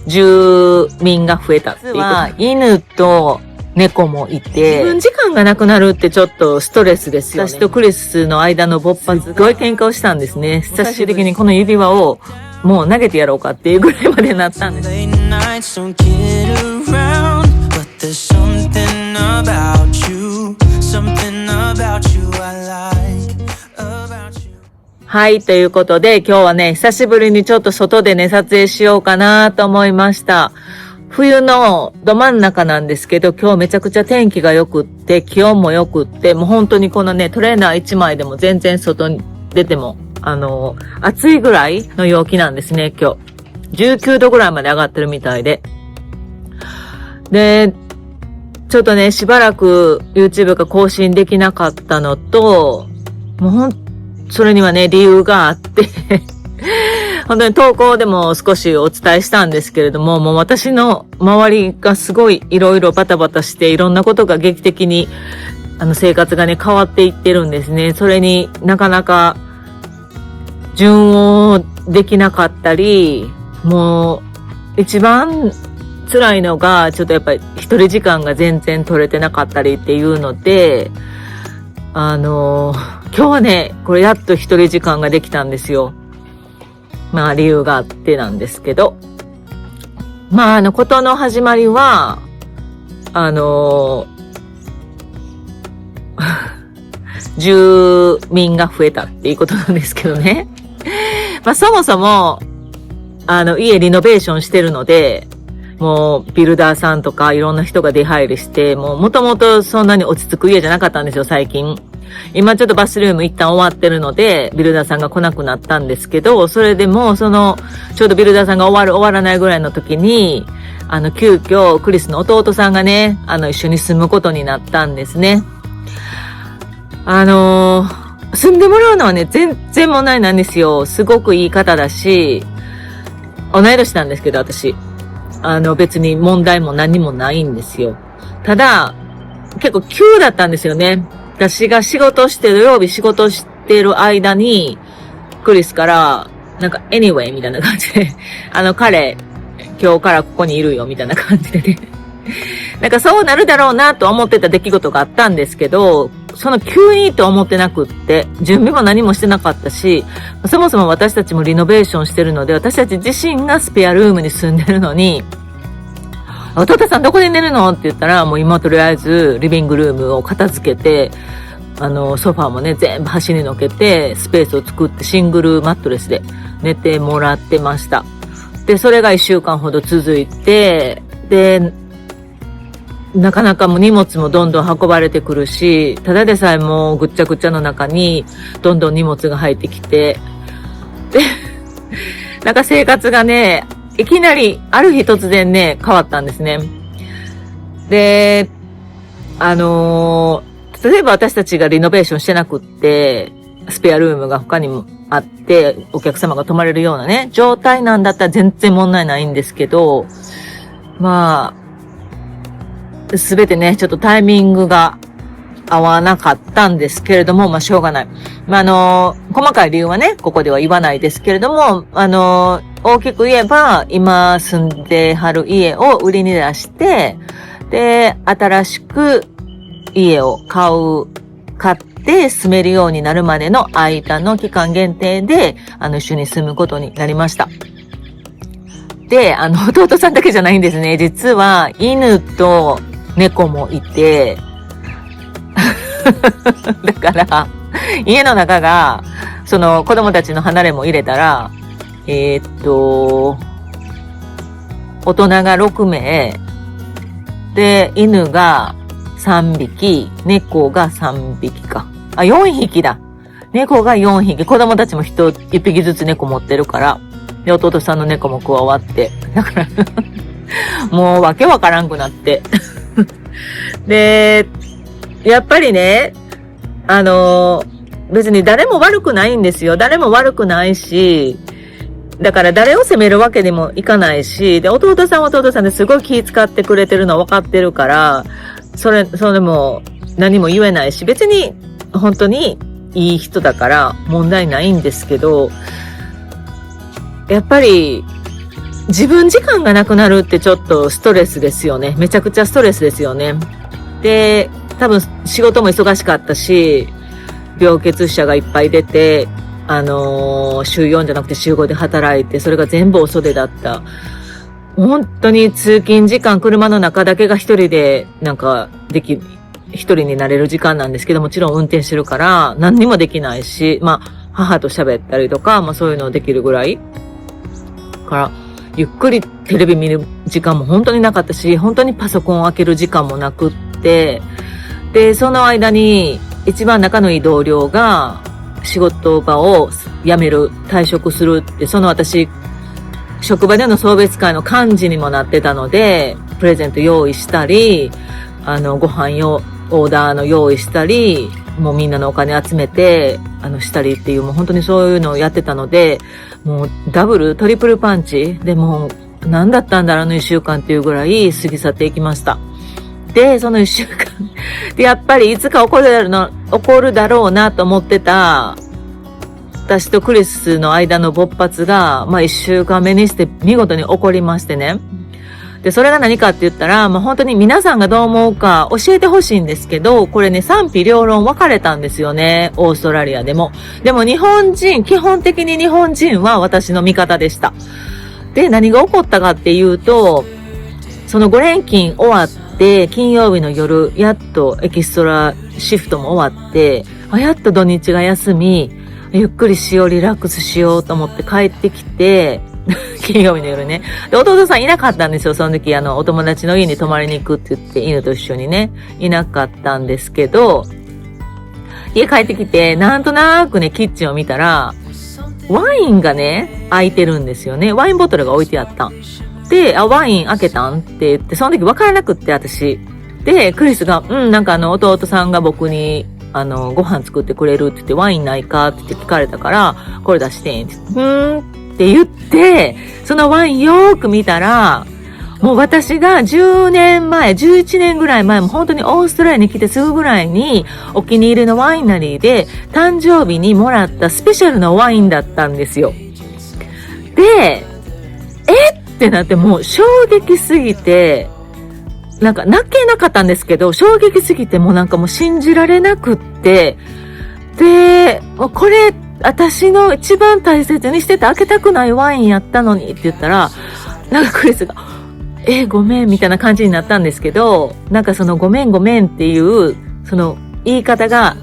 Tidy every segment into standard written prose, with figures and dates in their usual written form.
住民が増えたっていうこと。実は犬と猫もいて、自分時間がなくなるってちょっとストレスですよね。私とクリスの間の勃発、すごい喧嘩をしたんですね。最終的にこの指輪をもう投げてやろうかっていうぐらいまでなったんです。はい、ということで今日はね、久しぶりにちょっと外でね、撮影しようかなと思いました。冬のど真ん中なんですけど、今日めちゃくちゃ天気が良くって、気温も良くって、もう本当にこのね、トレーナー1枚でも全然外に出ても、暑いぐらいの陽気なんですね、今日。19度ぐらいまで上がってるみたいで。で、ちょっとね、しばらく YouTube が更新できなかったのと、もうそれにはね、理由があって、本当に投稿でも少しお伝えしたんですけれども、もう私の周りがすごいいろいろバタバタして、いろんなことが劇的に、生活がね、変わっていってるんですね。それになかなか順応できなかったり、もう一番辛いのが、ちょっとやっぱり一人時間が全然取れてなかったりっていうので、今日はね、これやっと一人時間ができたんですよ。まあ理由があってなんですけど。まあことの始まりは、住民が増えたっていうことなんですけどね。まあそもそも、家リノベーションしてるので、もうビルダーさんとかいろんな人が出入りして、もともとそんなに落ち着く家じゃなかったんですよ、最近。今ちょっとバスルーム一旦終わってるので、ビルダーさんが来なくなったんですけど、それでもちょうどビルダーさんが終わらないぐらいの時に、急遽クリスの弟さんがね、一緒に住むことになったんですね。住んでもらうのはね、全然問題なんですよ。すごくいい方だし、同い年なんですけど、私。別に問題も何もないんですよ。ただ、結構急だったんですよね。私が土曜日仕事してる間に、クリスから、なんか、anyway みたいな感じで、彼、今日からここにいるよ、みたいな感じでね。なんかそうなるだろうなと思ってた出来事があったんですけど、その急にと思ってなくって、準備も何もしてなかったし、そもそも私たちもリノベーションしてるので、私たち自身がスペアルームに住んでるのに、弟さんどこで寝るのって言ったら、もう今とりあえずリビングルームを片付けて、ソファーもね、全部端にのけて、スペースを作ってシングルマットレスで寝てもらってました。で、それが1週間ほど続いて、で、なかなかもう荷物もどんどん運ばれてくるし、ただでさえもうぐっちゃぐちゃの中にどんどん荷物が入ってきて、で、なんか生活がね、いきなりある日突然ね、変わったんですね。で、例えば私たちがリノベーションしてなくって、スペアルームが他にもあって、お客様が泊まれるようなね、状態なんだったら全然問題ないんですけど、まあ、すべてね、ちょっとタイミングが合わなかったんですけれども、まあしょうがない。まあ細かい理由はね、ここでは言わないですけれども、大きく言えば、今住んではる家を売りに出して、で、新しく家を買って住めるようになるまでの間の期間限定で、一緒に住むことになりました。で、弟さんだけじゃないんですね。実は、犬と猫もいて、だから、家の中が、子供たちの離れも入れたら、大人が6名、で、犬が3匹、猫が3匹か。4匹だ。猫が4匹、子供たちも1匹ずつ猫持ってるから、で、弟さんの猫も加わって、だからもうわけわからんくなって。で、やっぱりね、別に誰も悪くないんですよ。誰も悪くないし、だから誰を責めるわけにもいかないし、で、弟さんは弟さんですごい気遣ってくれてるの分かってるから、それも何も言えないし、別に本当にいい人だから問題ないんですけど、やっぱり自分時間がなくなるってちょっとストレスですよね。めちゃくちゃストレスですよね。で、多分仕事も忙しかったし、病欠者がいっぱい出て、週4じゃなくて週5で働いて、それが全部お袖だった。本当に通勤時間、車の中だけが一人で、一人になれる時間なんですけど、もちろん運転してるから、何にもできないし、母と喋ったりとか、そういうのできるぐらい。から、ゆっくりテレビ見る時間も本当になかったし、本当にパソコンを開ける時間もなくって、で、その間に、一番仲のいい同僚が、仕事場を辞める、退職するって、私、職場での送別会の幹事にもなってたので、プレゼント用意したり、ご飯オーダーの用意したり、もうみんなのお金集めて、したりっていう、もう本当にそういうのをやってたので、もうダブル、トリプルパンチでもう、何だったんだろう、あの一週間っていうぐらい過ぎ去っていきました。で、その一週間。で、やっぱりいつか起こるだろうなと思ってた、私とクリスの間の勃発が、一週間目にして見事に起こりましてね。で、それが何かって言ったら、本当に皆さんがどう思うか教えてほしいんですけど、これね、賛否両論分かれたんですよね。オーストラリアでも。でも基本的に日本人は私の味方でした。で、何が起こったかっていうと、その5連勤終わって、金曜日の夜、やっとエキストラシフトも終わって、やっと土日が休み、ゆっくりしよう、リラックスしようと思って帰ってきて、金曜日の夜ね。で、弟さんいなかったんですよ。その時、お友達の家に泊まりに行くって言って、犬と一緒にね、いなかったんですけど、家帰ってきて、なんとなくね、キッチンを見たら、ワインがね、開いてるんですよね。ワインボトルが置いてあった。で、ワイン開けたんって言って、その時分からなくって、私。で、クリスが、弟さんが僕に、ご飯作ってくれるって言って、ワインないかって言って聞かれたから、これ出してんってって言って、そのワインよーく見たら、もう私が10年前、11年ぐらい前も本当にオーストラリアに来てすぐぐらいにお気に入りのワイナリーで誕生日にもらったスペシャルなワインだったんですよ。で、ってなってもう衝撃すぎて、泣けなかったんですけど、衝撃すぎてもう信じられなくって、で、これ、私の一番大切にしてて開けたくないワインやったのにって言ったら、クリスが、ごめんみたいな感じになったんですけど、そのごめんっていう、その言い方が、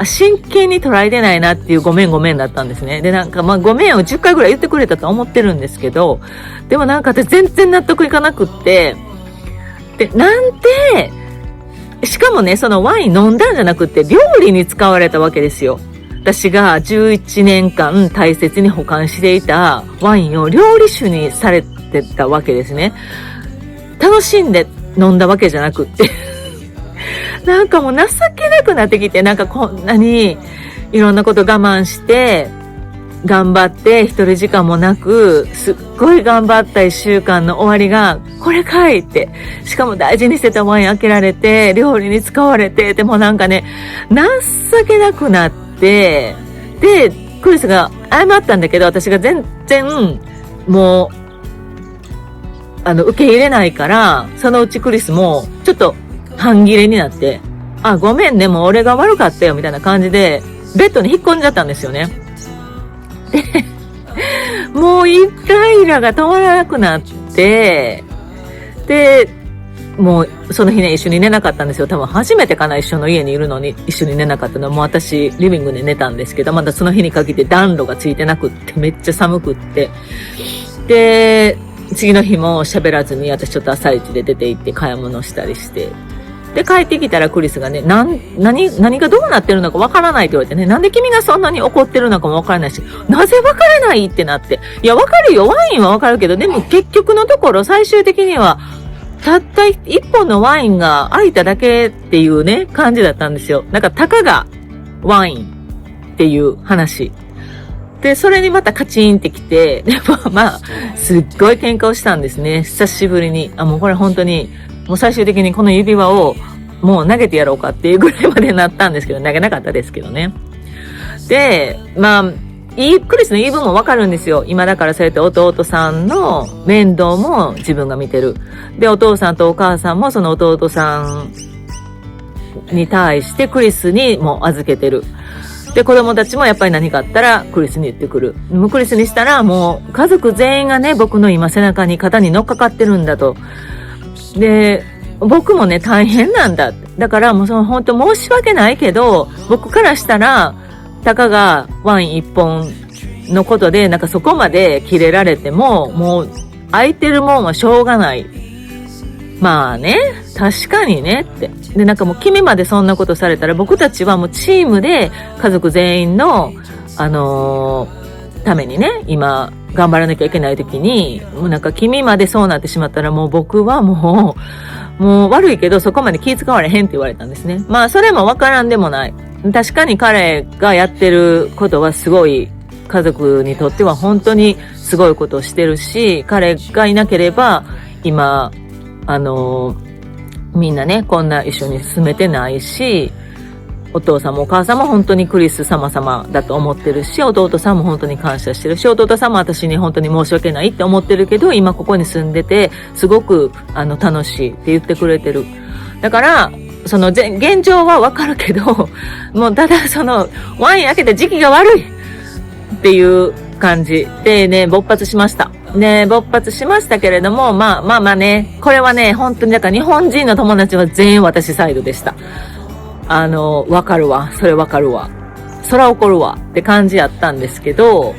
真剣に捉えてないなっていうごめんだったんですね。で、ごめんを10回ぐらい言ってくれたと思ってるんですけど、でも私全然納得いかなくって、で、しかもね、そのワイン飲んだんじゃなくて料理に使われたわけですよ。私が11年間大切に保管していたワインを料理酒にされてたわけですね。楽しんで飲んだわけじゃなくって。もう情けなくなってきて、こんなにいろんなこと我慢して、頑張って一人時間もなく、すっごい頑張った一週間の終わりが、これかいって。しかも大事にしてたワイン開けられて、料理に使われて、でも情けなくなって、で、クリスが謝ったんだけど、私が全然、もう、受け入れないから、そのうちクリスも、ちょっと、半切れになって、ごめんね、もう俺が悪かったよ、みたいな感じで、ベッドに引っ込んじゃったんですよね。で、もうイラが止まらなくなって、で、もうその日ね、一緒に寝なかったんですよ。多分初めてかな、一緒の家にいるのに一緒に寝なかったのは、もう私、リビングで寝たんですけど、まだその日に限って暖炉がついてなくって、めっちゃ寒くって。で、次の日も喋らずに、私ちょっと朝一で出て行って買い物したりして、で、帰ってきたらクリスがね、何がどうなってるのかわからないって言われてね、なんで君がそんなに怒ってるのかもわからないし、なぜわからないってなって。いや、わかるよ。ワインはわかるけど、でも結局のところ最終的には、たった一本のワインが空いただけっていうね、感じだったんですよ。たかがワインっていう話。で、それにまたカチンってきて、でもすっごい喧嘩をしたんですね。久しぶりに。もうこれ本当に、もう最終的にこの指輪をもう投げてやろうかっていうぐらいまでなったんですけど、投げなかったですけどね。で、クリスの言い分もわかるんですよ。今だからそうやって弟さんの面倒も自分が見てる。で、お父さんとお母さんもその弟さんに対してクリスにもう預けてる。で、子供たちもやっぱり何かあったらクリスに言ってくる。もうクリスにしたらもう家族全員がね、僕の今背中に肩に乗っかかってるんだと。で、僕もね、大変なんだ。だからもう本当申し訳ないけど、僕からしたら、たかがワイン一本のことで、なんかそこまでキレられても、もう空いてるもんはしょうがない。まあね、確かにねって。で、なんかもう君までそんなことされたら、僕たちはもうチームで家族全員の、ためにね、今、頑張らなきゃいけない時に、もうなんか君までそうなってしまったら、もう僕はもう悪いけどそこまで気遣われへんって言われたんですね。まあそれもわからんでもない。確かに彼がやってることはすごい、家族にとっては本当にすごいことをしてるし、彼がいなければ今、みんなね、こんな一緒に住めてないし、お父さんもお母さんも本当にクリス様々だと思ってるし、弟さんも本当に感謝してるし、弟さんも私に本当に申し訳ないって思ってるけど、今ここに住んでて、すごく楽しいって言ってくれてる。だから、現状はわかるけど、もうただワイン開けた時期が悪いっていう感じでね、勃発しました。ね、勃発しましたけれども、まあね、これはね、本当にだから日本人の友達は全員私サイドでした。わかるわ。それわかるわ。そら怒るわ。って感じやったんですけど、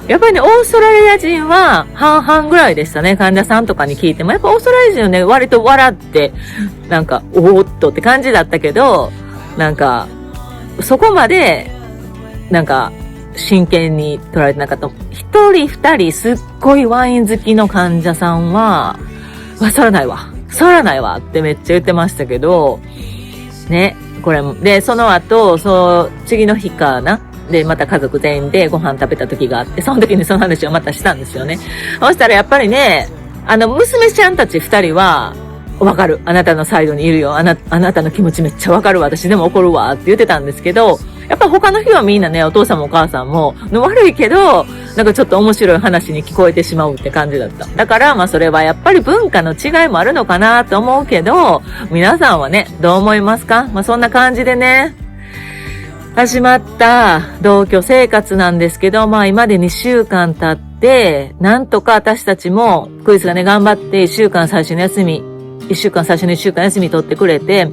やっぱりね、オーストラリア人は半々ぐらいでしたね。患者さんとかに聞いても。やっぱオーストラリア人はね、割と笑って、なんか、おーっとって感じだったけど、なんか、そこまで、なんか、真剣に取られてなかった。一人二人すっごいワイン好きの患者さんは、そらないわってめっちゃ言ってましたけど、ね。これも。で、その後、次の日かな。で、また家族全員でご飯食べた時があって、その時にその話をまたしたんですよね。そしたらやっぱりね、娘ちゃんたち二人は、わかる。あなたのサイドにいるよ。あなたの気持ちめっちゃわかるわ。私でも怒るわ。って言ってたんですけど、やっぱ他の日はみんなね、お父さんもお母さんも、悪いけど、なんかちょっと面白い話に聞こえてしまうって感じだった。だから、まあそれはやっぱり文化の違いもあるのかなと思うけど、皆さんはね、どう思いますか？まあそんな感じでね、始まった同居生活なんですけど、まあ今で2週間経って、なんとか私たちも、クリスがね、頑張って1週間最初の1週間休み取ってくれて、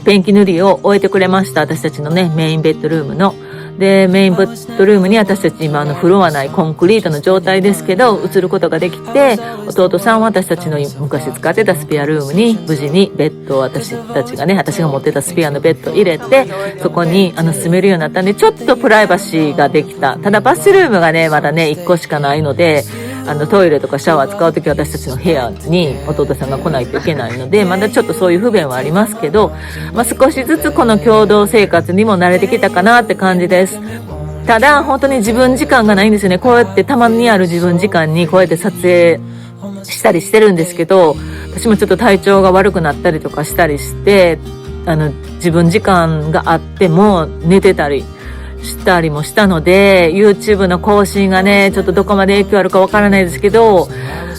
ペンキ塗りを終えてくれました。私たちのね、メインベッドルームの。で、メインベッドルームに私たち今フロア内コンクリートの状態ですけど、移ることができて、弟さんは私たちの昔使ってたスペアルームに無事にベッドを私が持ってたスペアのベッドを入れて、そこに住めるようになったんで、ちょっとプライバシーができた。ただバスルームがね、まだね、1個しかないので、トイレとかシャワー使うとき私たちの部屋に弟さんが来ないといけないので、まだちょっとそういう不便はありますけど、まあ、少しずつこの共同生活にも慣れてきたかなって感じです。ただ、本当に自分時間がないんですよね。こうやってたまにある自分時間にこうやって撮影したりしてるんですけど、私もちょっと体調が悪くなったりとかしたりして、自分時間があっても寝てたり、したりもしたので、YouTube の更新がね、ちょっとどこまで影響あるかわからないですけど、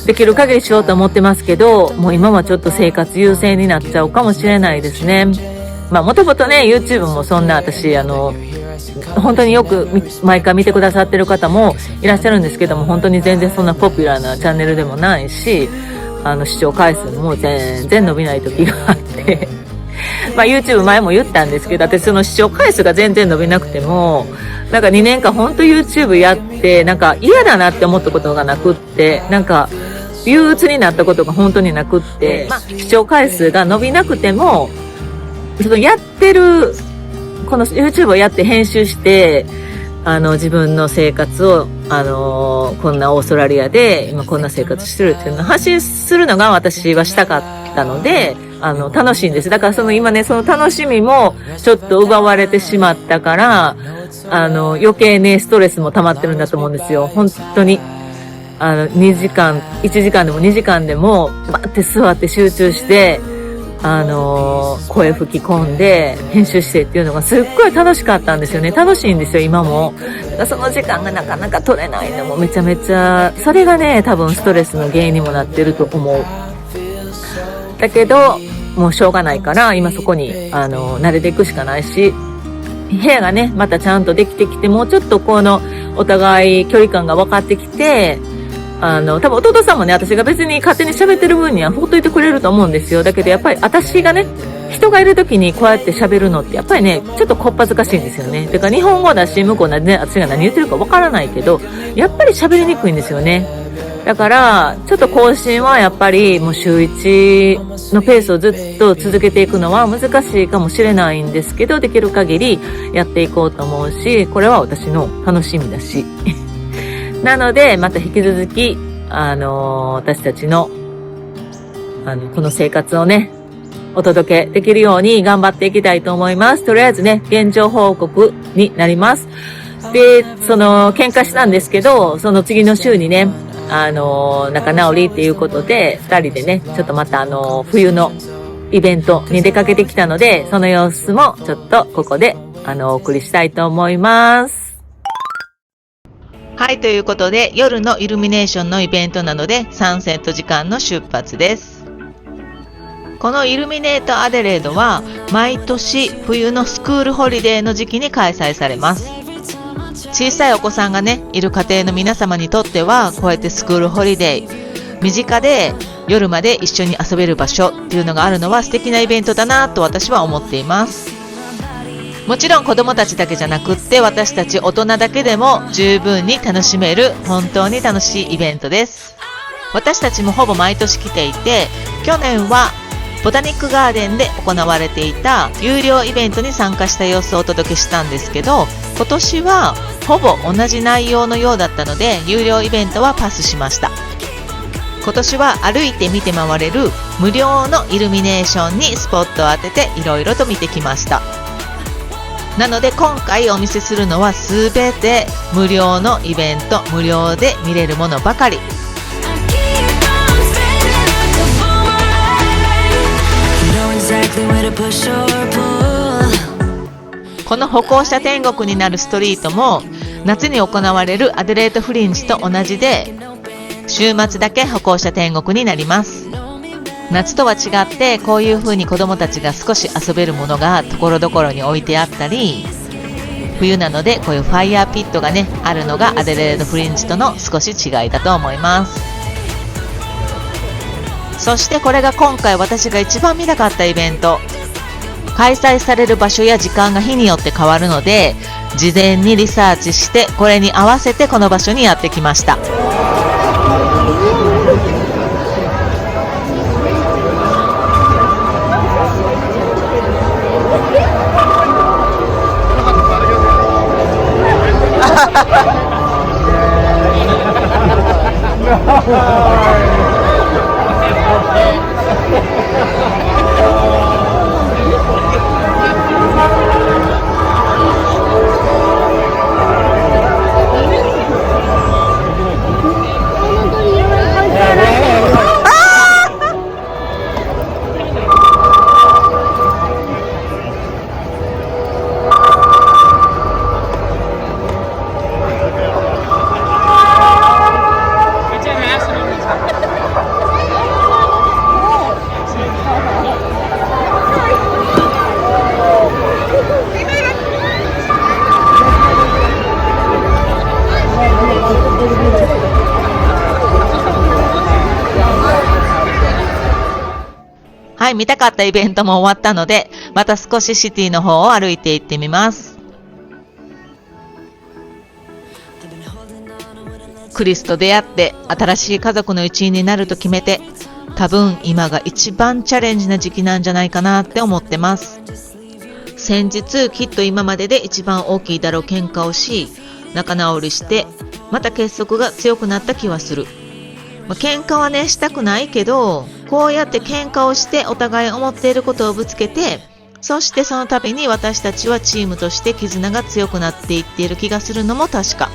できる限りしようと思ってますけど、もう今はちょっと生活優先になっちゃうかもしれないですね。まあもともとね、YouTube もそんな私、本当によく毎回見てくださってる方もいらっしゃるんですけども、本当に全然そんなポピュラーなチャンネルでもないし、視聴回数も全然伸びない時があって、まあ YouTube 前も言ったんですけど、私その視聴回数が全然伸びなくても、なんか2年間ほんと YouTube やって、なんか嫌だなって思ったことがなくって、なんか憂鬱になったことが本当になくって、まあ視聴回数が伸びなくても、やってる、この YouTube をやって編集して、自分の生活を、こんなオーストラリアで今こんな生活してるっていうのを発信するのが私はしたかったので、楽しいんです。だから今ね、その楽しみもちょっと奪われてしまったから、余計ね、ストレスも溜まってるんだと思うんですよ。本当に。1時間でも2時間でも、バーって座って集中して、声吹き込んで編集してっていうのがすっごい楽しかったんですよね。楽しいんですよ、今も。その時間がなかなか取れないのもめちゃめちゃ、それがね、多分ストレスの原因にもなってると思う。だけど、もうしょうがないから、今そこに、慣れていくしかないし、部屋がね、またちゃんとできてきて、もうちょっとお互い距離感が分かってきて、多分弟さんもね、私が別に勝手に喋ってる分にはほっといてくれると思うんですよ。だけどやっぱり私がね、人がいる時にこうやって喋るのってやっぱりね、ちょっとこっぱずかしいんですよね。だから日本語だし、向こうね、私が何言ってるか分からないけど、やっぱり喋りにくいんですよね。だから、ちょっと更新はやっぱりもう週1のペースをずっと続けていくのは難しいかもしれないんですけど、できる限りやっていこうと思うし、これは私の楽しみだし。なので、また引き続き、私たちの、この生活をね、お届けできるように頑張っていきたいと思います。とりあえずね、現状報告になります。で、喧嘩したんですけど、その次の週にね、仲直りっていうことで、二人でね、ちょっとまた冬のイベントに出かけてきたので、その様子もちょっとここで、お送りしたいと思います。はい、ということで、夜のイルミネーションのイベントなので、サンセット時間の出発です。このイルミネートアデレードは、毎年冬のスクールホリデーの時期に開催されます。小さいお子さんがね、いる家庭の皆様にとっては、こうやってスクールホリデー、身近で夜まで一緒に遊べる場所っていうのがあるのは素敵なイベントだなと私は思っています。もちろん子供たちだけじゃなくって、私たち大人だけでも十分に楽しめる本当に楽しいイベントです。私たちもほぼ毎年来ていて、去年はボタニックガーデンで行われていた有料イベントに参加した様子をお届けしたんですけど、今年はほぼ同じ内容のようだったので、有料イベントはパスしました。今年は歩いて見て回れる無料のイルミネーションにスポットを当てていろいろと見てきました。なので今回お見せするのはすべて無料のイベント、無料で見れるものばかり。この歩行者天国になるストリートも夏に行われるアデレードフリンジと同じで、週末だけ歩行者天国になります。夏とは違ってこういう風に子どもたちが少し遊べるものがところどころに置いてあったり、冬なのでこういうファイヤーピットがねあるのがアデレードフリンジとの少し違いだと思います。そしてこれが今回私が一番見たかったイベント。開催される場所や時間が日によって変わるので、事前にリサーチしてこれに合わせてこの場所にやってきました。はい、見たかったイベントも終わったので、また少しシティの方を歩いていってみます。クリスと出会って新しい家族の一員になると決めて、多分今が一番チャレンジな時期なんじゃないかなって思ってます。先日きっと今までで一番大きいだろう喧嘩をし、仲直りしてまた結束が強くなった気はする。喧嘩はねしたくないけど、こうやって喧嘩をしてお互い思っていることをぶつけて、そしてその度に私たちはチームとして絆が強くなっていっている気がするのも確か。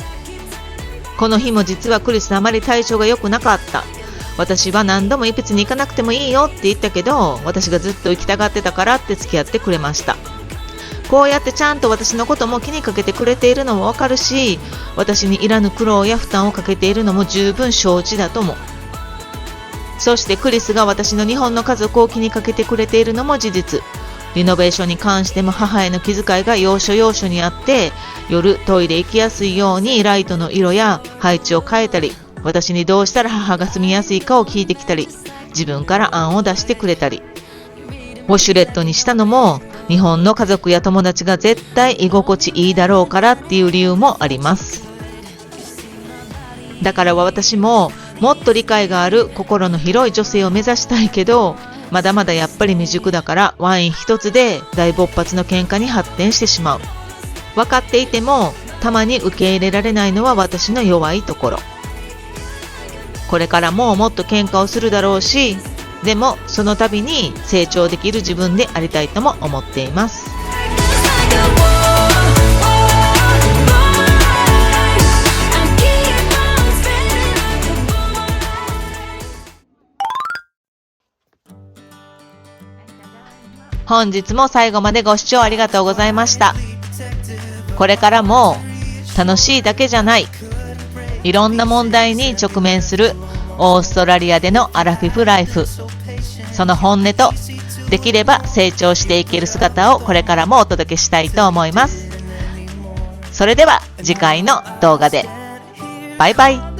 この日も実はクリスあまり体調が良くなかった。私は何度も別に行かなくてもいいよって言ったけど、私がずっと行きたがってたからって付き合ってくれました。こうやってちゃんと私のことも気にかけてくれているのもわかるし、私にいらぬ苦労や負担をかけているのも十分承知だと思う。そしてクリスが私の日本の家族を気にかけてくれているのも事実。リノベーションに関しても母への気遣いが要所要所にあって、夜トイレ行きやすいようにライトの色や配置を変えたり、私にどうしたら母が住みやすいかを聞いてきたり、自分から案を出してくれたり。ウォシュレットにしたのも、日本の家族や友達が絶対居心地いいだろうからっていう理由もあります。だから私ももっと理解がある心の広い女性を目指したいけど、まだまだやっぱり未熟だからワイン一つで大勃発の喧嘩に発展してしまう。分かっていてもたまに受け入れられないのは私の弱いところ。これからももっと喧嘩をするだろうし、でもその度に成長できる自分でありたいとも思っています。本日も最後までご視聴ありがとうございました。これからも楽しいだけじゃない、いろんな問題に直面するオーストラリアでのアラフィフライフ、その本音とできれば成長していける姿をこれからもお届けしたいと思います。それでは次回の動画で。バイバイ。